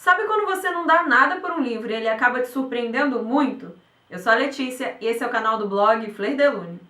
Sabe quando você não dá nada por um livro e ele acaba te surpreendendo muito? Eu sou a Letícia e esse é o canal do blog Fleur de Lune.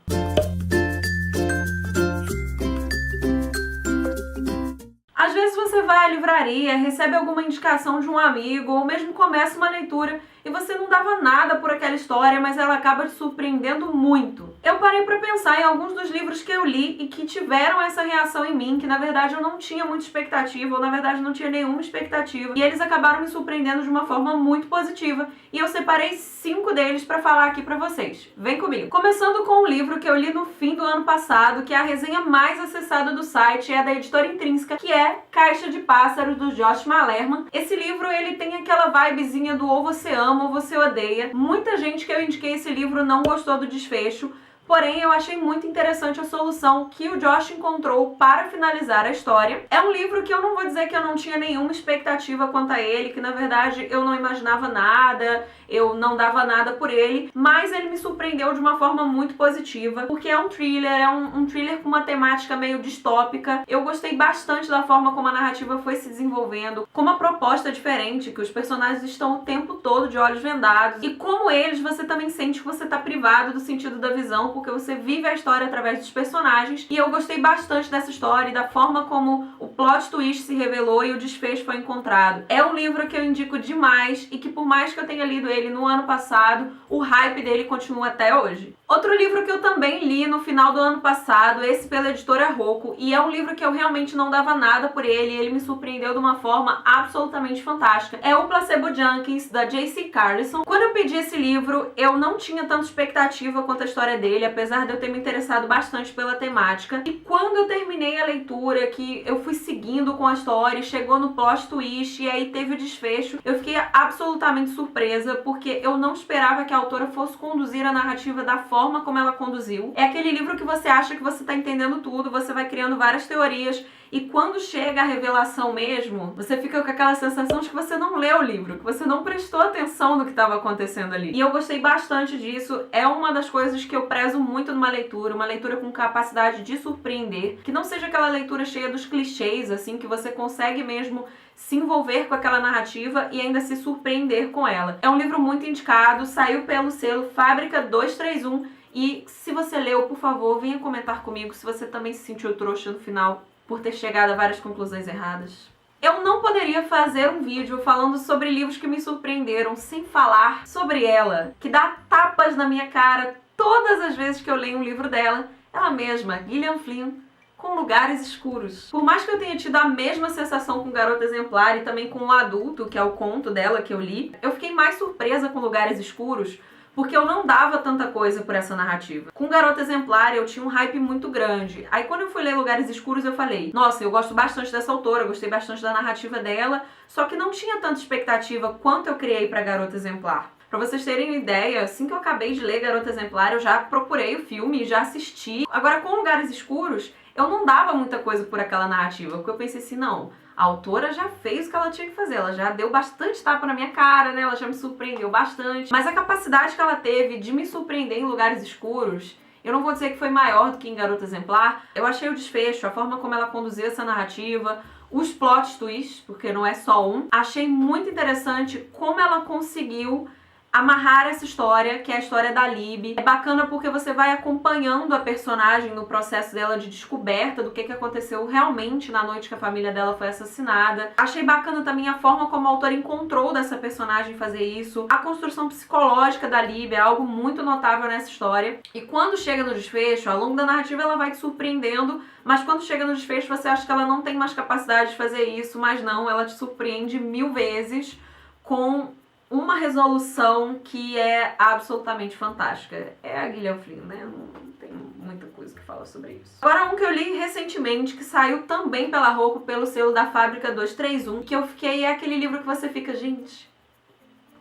Às vezes você vai à livraria, recebe alguma indicação de um amigo ou mesmo começa uma leitura e você não dava nada por aquela história, mas ela acaba te surpreendendo muito. Eu parei para pensar em alguns dos livros que eu li e que tiveram essa reação em mim, que na verdade eu não tinha muita expectativa, ou na verdade não tinha nenhuma expectativa, e eles acabaram me surpreendendo de uma forma muito positiva, e eu separei 5 deles para falar aqui para vocês. Vem comigo! Começando com um livro que eu li no fim do ano passado, que é a resenha mais acessada do site, é da editora Intrínseca, que é Caixa de Pássaros, do Josh Malerman. Esse livro, ele tem aquela vibezinha do ou você ama ou você odeia. Muita gente que eu indiquei esse livro não gostou do desfecho, porém eu achei muito interessante a solução que o Josh encontrou para finalizar a história. É um livro que eu não vou dizer que eu não tinha nenhuma expectativa quanto a ele, que na verdade eu não imaginava nada, eu não dava nada por ele, mas ele me surpreendeu de uma forma muito positiva, porque é um thriller, um thriller com uma temática meio distópica. Eu gostei bastante da forma como a narrativa foi se desenvolvendo, com uma proposta diferente, que os personagens estão o tempo todo de olhos vendados, e como eles, você também sente que você está privado do sentido da visão, porque você vive a história através dos personagens, e eu gostei bastante dessa história e da forma como o plot twist se revelou e o desfecho foi encontrado. É um livro que eu indico demais e que, por mais que eu tenha lido ele no ano passado, o hype dele continua até hoje. Outro livro que eu também li no final do ano passado, esse pela editora Rocco, e é um livro que eu realmente não dava nada por ele, e ele me surpreendeu de uma forma absolutamente fantástica, é o Placebo Junkies, da J.C. Carlson. Quando eu pedi esse livro, eu não tinha tanta expectativa quanto a história dele, apesar de eu ter me interessado bastante pela temática, e quando eu terminei a leitura, que eu fui seguindo com a história, chegou no plot twist, e aí teve o desfecho, eu fiquei absolutamente surpresa, porque eu não esperava que a autora fosse conduzir a narrativa da forma como ela conduziu. É aquele livro que você acha que você tá entendendo tudo, você vai criando várias teorias, e quando chega a revelação mesmo, você fica com aquela sensação de que você não leu o livro, que você não prestou atenção no que estava acontecendo ali. E eu gostei bastante disso, é uma das coisas que eu prezo muito numa leitura, uma leitura com capacidade de surpreender, que não seja aquela leitura cheia dos clichês, assim, que você consegue mesmo se envolver com aquela narrativa e ainda se surpreender com ela. É um livro muito indicado, saiu pelo selo Fábrica 231, e se você leu, por favor, venha comentar comigo se você também se sentiu trouxa no final por ter chegado a várias conclusões erradas. Eu não poderia fazer um vídeo falando sobre livros que me surpreenderam sem falar sobre ela, que dá tapas na minha cara todas as vezes que eu leio um livro dela, ela mesma, Gillian Flynn, com Lugares Escuros. Por mais que eu tenha tido a mesma sensação com Garota Exemplar e também com O Adulto, que é o conto dela que eu li, eu fiquei mais surpresa com Lugares Escuros, porque eu não dava tanta coisa por essa narrativa. Com Garota Exemplar eu tinha um hype muito grande. Aí quando eu fui ler Lugares Escuros eu falei, nossa, eu gosto bastante dessa autora, gostei bastante da narrativa dela, só que não tinha tanta expectativa quanto eu criei pra Garota Exemplar. Pra vocês terem uma ideia, assim que eu acabei de ler Garota Exemplar, eu já procurei o filme, já assisti. Agora com Lugares Escuros, eu não dava muita coisa por aquela narrativa, porque eu pensei assim, não, a autora já fez o que ela tinha que fazer, ela já deu bastante tapa na minha cara, né, ela já me surpreendeu bastante, mas a capacidade que ela teve de me surpreender em Lugares Escuros, eu não vou dizer que foi maior do que em Garota Exemplar. Eu achei o desfecho, a forma como ela conduziu essa narrativa, os plot twists, porque não é só um, achei muito interessante como ela conseguiu amarrar essa história, que é a história da Libby. É bacana porque você vai acompanhando a personagem no processo dela de descoberta do que aconteceu realmente na noite que a família dela foi assassinada. Achei bacana também a forma como a autora encontrou dessa personagem fazer isso. A construção psicológica da Libby é algo muito notável nessa história. E quando chega no desfecho, ao longo da narrativa ela vai te surpreendendo, mas quando chega no desfecho você acha que ela não tem mais capacidade de fazer isso, mas não, ela te surpreende 1000 vezes com uma resolução que é absolutamente fantástica. É a Gillian Flynn, né? Não tem muita coisa que falar sobre isso. Agora um que eu li recentemente, que saiu também pela Rocco, pelo selo da Fábrica 231, que eu fiquei, é aquele livro que você fica, gente,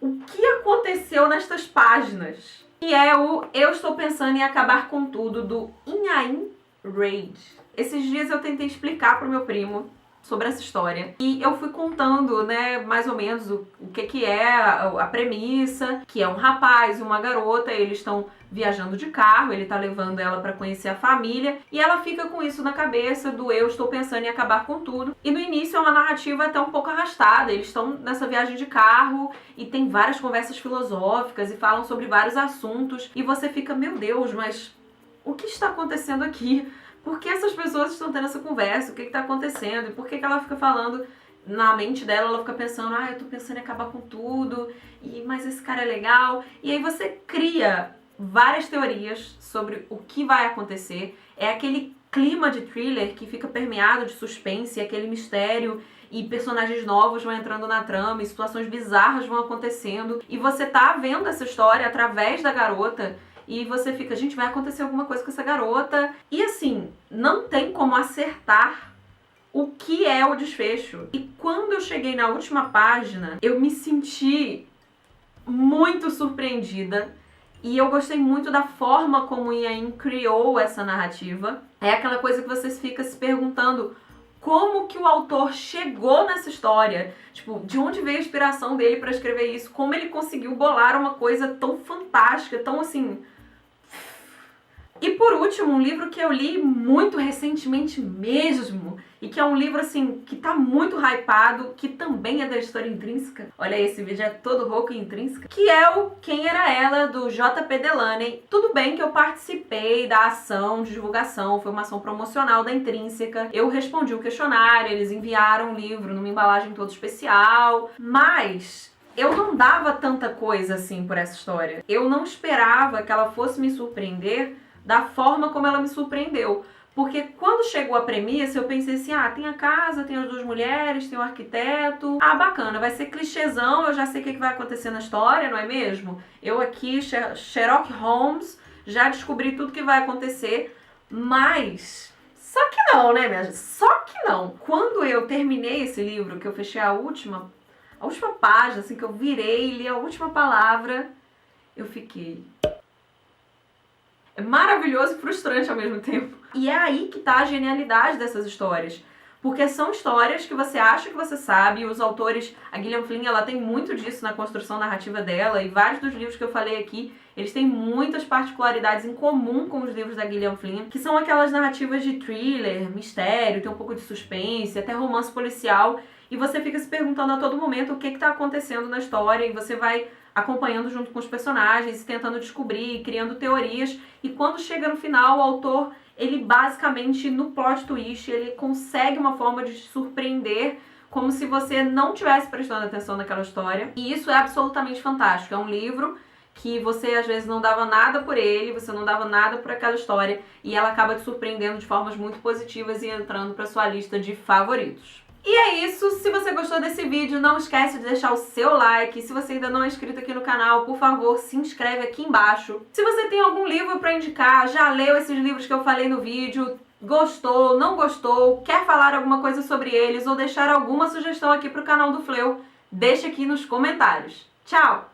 o que aconteceu nestas páginas? E é o Eu Estou Pensando em Acabar com Tudo, do Inhaim Reid. Esses dias eu tentei explicar pro meu primo sobre essa história. E eu fui contando, né, mais ou menos o que é a premissa, que é um rapaz e uma garota, eles estão viajando de carro, ele tá levando ela pra conhecer a família, e ela fica com isso na cabeça do eu estou pensando em acabar com tudo. E no início é uma narrativa até um pouco arrastada, eles estão nessa viagem de carro e tem várias conversas filosóficas e falam sobre vários assuntos, e você fica, meu Deus, mas o que está acontecendo aqui? Por que essas pessoas estão tendo essa conversa? O que está acontecendo? E por que ela fica falando, na mente dela, ela fica pensando, eu tô pensando em acabar com tudo, mas esse cara é legal. E aí você cria várias teorias sobre o que vai acontecer. É aquele clima de thriller que fica permeado de suspense, aquele mistério, e personagens novos vão entrando na trama, e situações bizarras vão acontecendo. E você tá vendo essa história através da garota, e você fica, gente, vai acontecer alguma coisa com essa garota. E assim, não tem como acertar o que é o desfecho. E quando eu cheguei na última página, eu me senti muito surpreendida. E eu gostei muito da forma como Iain criou essa narrativa. É aquela coisa que você fica se perguntando como que o autor chegou nessa história. Tipo, de onde veio a inspiração dele pra escrever isso? Como ele conseguiu bolar uma coisa tão fantástica, tão assim... E por último, um livro que eu li muito recentemente mesmo, e que é um livro assim, que tá muito hypado, que também é da Editora Intrínseca. Olha, esse vídeo é todo rouco e intrínseca. Que é o Quem Era Ela, do J.P. Delany. Tudo bem que eu participei da ação de divulgação, foi uma ação promocional da Intrínseca. Eu respondi o questionário, eles enviaram o livro numa embalagem toda especial, mas... eu não dava tanta coisa assim por essa história. Eu não esperava que ela fosse me surpreender da forma como ela me surpreendeu. Porque quando chegou a premissa, eu pensei assim, tem a casa, tem as duas mulheres, tem o arquiteto. Bacana, vai ser clichêzão, eu já sei o que vai acontecer na história, não é mesmo? Eu aqui, Sherlock Holmes, já descobri tudo que vai acontecer, mas... só que não, né, minha gente? Só que não. Quando eu terminei esse livro, que eu fechei a última página, assim, que eu virei e li a última palavra, eu fiquei... é maravilhoso e frustrante ao mesmo tempo. E é aí que tá a genialidade dessas histórias. Porque são histórias que você acha que você sabe, e os autores, a Gillian Flynn, ela tem muito disso na construção narrativa dela, e vários dos livros que eu falei aqui, eles têm muitas particularidades em comum com os livros da Gillian Flynn, que são aquelas narrativas de thriller, mistério, tem um pouco de suspense, até romance policial, e você fica se perguntando a todo momento o que está acontecendo na história, e você vai acompanhando junto com os personagens, tentando descobrir, criando teorias, e quando chega no final, o autor, ele basicamente, no plot twist, ele consegue uma forma de te surpreender, como se você não tivesse prestando atenção naquela história, e isso é absolutamente fantástico. É um livro que você às vezes não dava nada por ele, você não dava nada por aquela história, e ela acaba te surpreendendo de formas muito positivas e entrando para sua lista de favoritos. E é isso, se você gostou desse vídeo, não esquece de deixar o seu like. Se você ainda não é inscrito aqui no canal, por favor, se inscreve aqui embaixo. Se você tem algum livro para indicar, já leu esses livros que eu falei no vídeo, gostou, não gostou, quer falar alguma coisa sobre eles ou deixar alguma sugestão aqui pro canal do Fleu, deixa aqui nos comentários. Tchau!